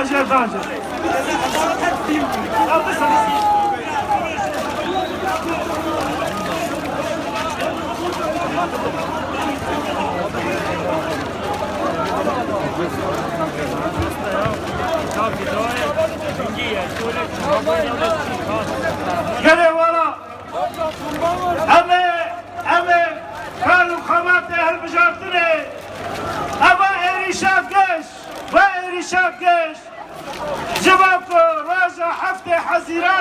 Tajer. Gene valla eme kanun kamat ehl mücahtine ama erişakış ve erişakış cevap ko raza hafte hazira